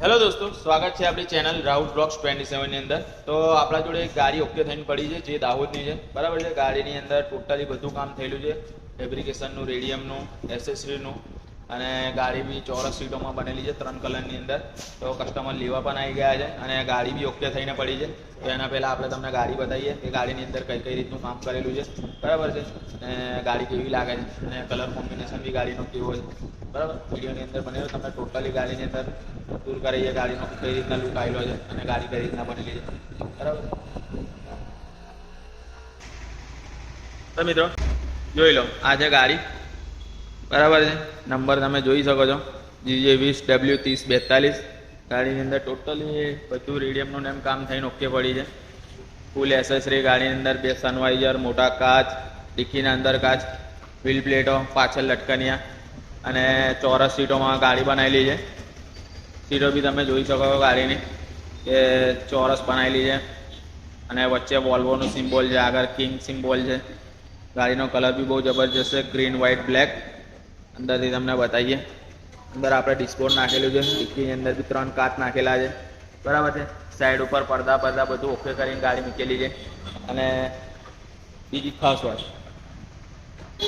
Hello દોસ્તો, સ્વાગત છે આપણી ચેનલ રાહુલ બ્લોગ્સ 27 ની અંદર। તો આપણા જોડે એક ગાડી ઓકે થઈને પડી છે, જે દાહોદની છે, બરાબર છે। ગાડીની અંદર ટોટલી બધું કામ થયેલું છે, ફેબ્રિકેશનનું, રેડિયમનું, એસેસરીનું, અને ગાડી બી ચોરસ સીટોમાં બનેલી છે 3 કલરની અંદર। તો કસ્ટમર લેવા પણ આવી ગયા છે અને ગાડી બી ઓકે થઈને પડી છે। તો એના પહેલાં આપણે તમને ગાડી બતાવીએ કે ગાડીની અંદર કઈ કઈ રીતનું કામ કરેલું છે, બરાબર છે, અને ગાડી કેવી લાગે છે અને કલર કોમ્બિનેશન બી ગાડીનો કેવો છે, બરાબર। વિડીયોની અંદર બનેલો તમને ટોટલી ગાડીની અંદર દૂર કરીએ ગાડીનો કઈ રીતના લુક આવેલો છે અને ગાડી કઈ રીતના બનેલી છે, બરાબર। તો મિત્રો જોઈ લો, આ છે ગાડી, બરાબર છે। નંબર તમે જોઈ શકો છો, GJ20W3042। ગાડીની અંદર ટોટલી બધું રેડિયમનું એમ કામ થઈને ઓકે પડી છે। ફૂલ એસેસરી ગાડીની અંદર 2 સનવાઇઝર, મોટા કાચ, ડિક્કીના અંદર કાચ, વ્હીલ પ્લેટો, પાછળ લટકનિયા, અને ચોરસ સીટોમાં ગાડી બનાવેલી છે। સીટો બી તમે જોઈ શકો છો ગાડીની કે ચોરસ બનાવેલી છે, અને વચ્ચે વોલ્વોનું સિમ્બોલ છે, આગળ કિંગ સિમ્બોલ છે। ગાડીનો કલર બી બહુ જબરજસ્ત છે, ગ્રીન, વ્હાઇટ, બ્લેક। અંદરથી તમને બતાવીએ, અંદર આપણે ડિસ્કોડ નાખેલું છે, ડિક્કીની અંદર બી 3 કાચ નાખેલા છે, બરાબર છે। સાઈડ ઉપર પડદા બધું ઓકે કરીને ગાડી મૂકેલી છે। અને બીજી ખાસ વાત,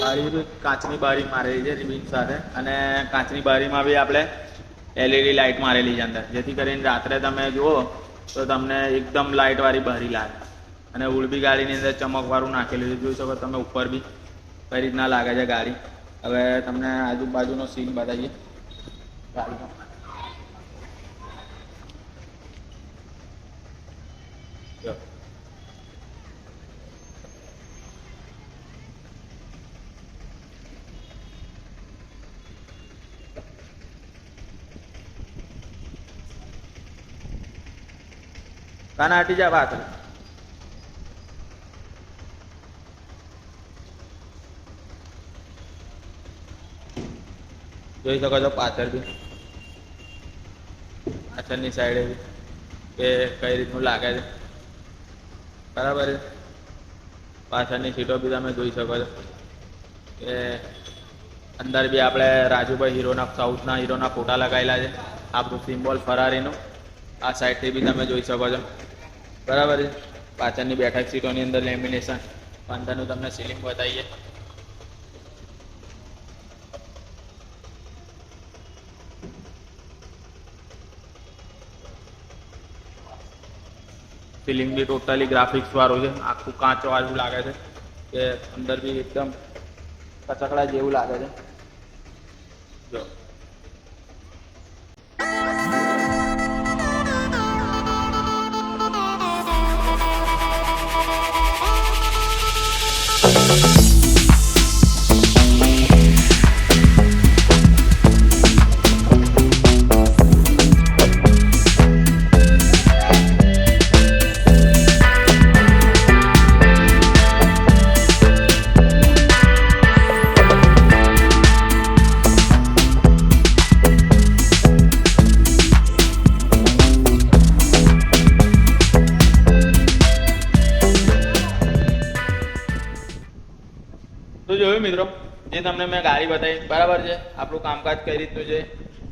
ગાડી બી કાચની બારી મારેલી છે રિબિન સાથે, અને કાચની બારીમાં બી આપણે LED લાઇટ મારેલી છે અંદર, જેથી કરીને રાત્રે તમે જુઓ તો તમને એકદમ લાઇટવાળી બારી લાગે। અને ઉડ બી ગાડીની અંદર ચમકવાળું નાખેલું છે, જોઈ શકો તમે ઉપર બી કઈ રીતના લાગે છે ગાડી। હવે તમને આજુબાજુનો સીન બતાવીએ ગાડીનો। કાના હટી જા વાત, જોઈ શકો છો પાછળ બી, પાછળની સાઈડે બી કે કઈ રીતનું લાગે છે, બરાબર છે। પાછળની સીટો બી તમે જોઈ શકો છો કે અંદર બી આપણે રાજુભાઈ હીરોના, સાઉથના હીરોના ફોટા લગાવેલા છે, આપણું સિમ્બોલ ફરારીનું। આ સાઈડથી બી તમે જોઈ શકો છો, બરાબર છે। પાછળની બેઠક સીટોની અંદર લેમિનેશન, અંદરનું તમને સીલિંગ બતાવીએ। સીલિંગ બી ટોટલી ગ્રાફિક્સ વાળું છે, આખું કાચ વાળું લાગે છે, કે અંદર બી એકદમ કચકડા જેવું લાગે છે, જો। તો જોયું મિત્રો, જે તમને મેં ગાડી બતાવી, બરાબર છે। આપણું કામકાજ કઈ રીતનું છે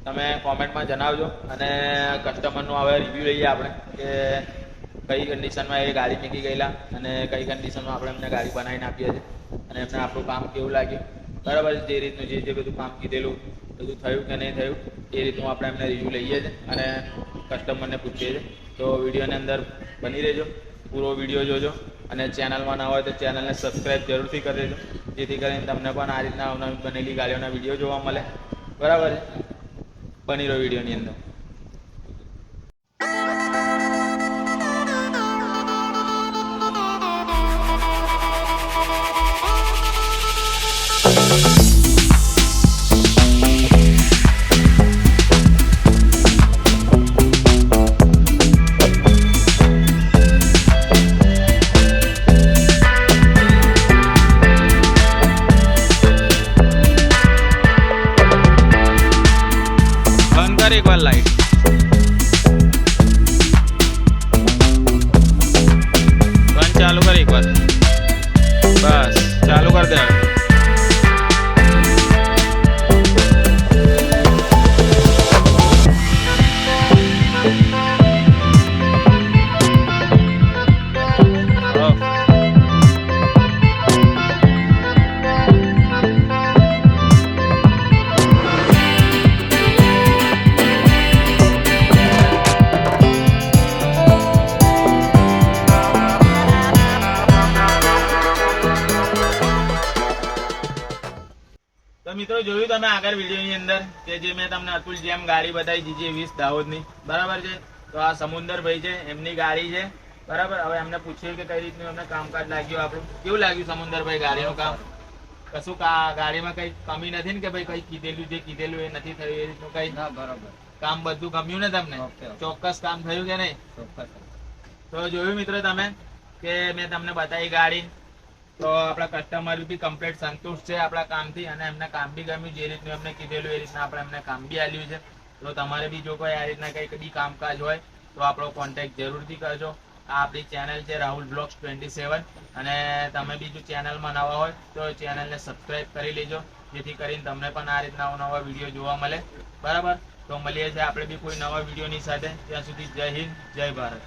તમે કોમેન્ટમાં જણાવજો, અને કસ્ટમરનું હવે રિવ્યૂ લઈએ આપણે કે કઈ કન્ડિશનમાં એ ગાડી મૂકી ગયેલા અને કઈ કન્ડિશનમાં આપણે એમને ગાડી બનાવીને આપીએ છીએ, અને એમને આપણું કામ કેવું લાગ્યું, બરાબર છે। જે રીતનું જે બધું કામ કીધેલું બધું થયું કે નહીં થયું એ રીતનું આપણે એમને રિવ્યૂ લઈએ છીએ અને કસ્ટમરને પૂછીએ છીએ। તો વિડીયોની અંદર બની રહેજો, પૂરો વિડીયો જોજો, અને ચેનલમાં ના હોય તો ચેનલને સબસ્ક્રાઈબ જરૂરથી કરી દેજો, જેથી કરીને તમને પણ આ રીતના અવનવી બનેલી ગાડીઓના વિડીયો જોવા મળે, બરાબર છે। બની રહ્યો વિડીયોની અંદર। एक बार लाइट बंद चालू कर, एक बार बस चालू कर दे। મિત્રો જોયું તમે આગળ વિડીયોની અંદર કે જે મેં તમને અતુલ જેમ ગાડી બતાવી GJ20 દાહોદની, બરાબર છે. તો આ સમુંદરભાઈ છે, એમની ગાડી છે, બરાબર. હવે એમને પૂછ્યું કે કઈ રીતનું એમને કામકાજ લાગ્યું, આપણું કેવું લાગ્યું સમુંદરભાઈ ગાડીનું કામ? કશું ગાડીમાં કઈ કમી નથી ને કે ભાઈ કઈ કીધેલું જે કીધેલું એ નથી થયું એ રીતનું કઈ? બરોબર. કામ બધું ગમ્યું ને તમને? ચોક્કસ કામ થયું કે નહીં? તો જોયું મિત્રો તમે કે મેં તમને બતાવી ગાડી, તો આપણા કસ્ટમર બી કમ્પ્લીટ સંતુષ્ટ છે આપણા કામથી, અને એમને કામ બી ગમ્યું, જે રીતનું એમને કીધેલું એ રીતના આપણે એમને કામ બી આપ્યું છે. તો તમારે બી જો કોઈ આ રીતના કંઈક બી કામકાજ હોય તો આપણો કોન્ટેક્ટ જરૂરથી કરજો. આ આપણી ચેનલ છે રાહુલ બ્લોગ્સ 27, અને તમે બીજું ચેનલમાં નવા હોય તો ચેનલને સબસ્ક્રાઇબ કરી લેજો, જેથી કરીને તમને પણ આ રીતના નવા વિડીયો જોવા મળે, બરાબર. તો મળીએ છીએ આપણે બી કોઈ નવા વિડીયોની સાથે. ત્યાં સુધી જય હિન્દ, જય ભારત.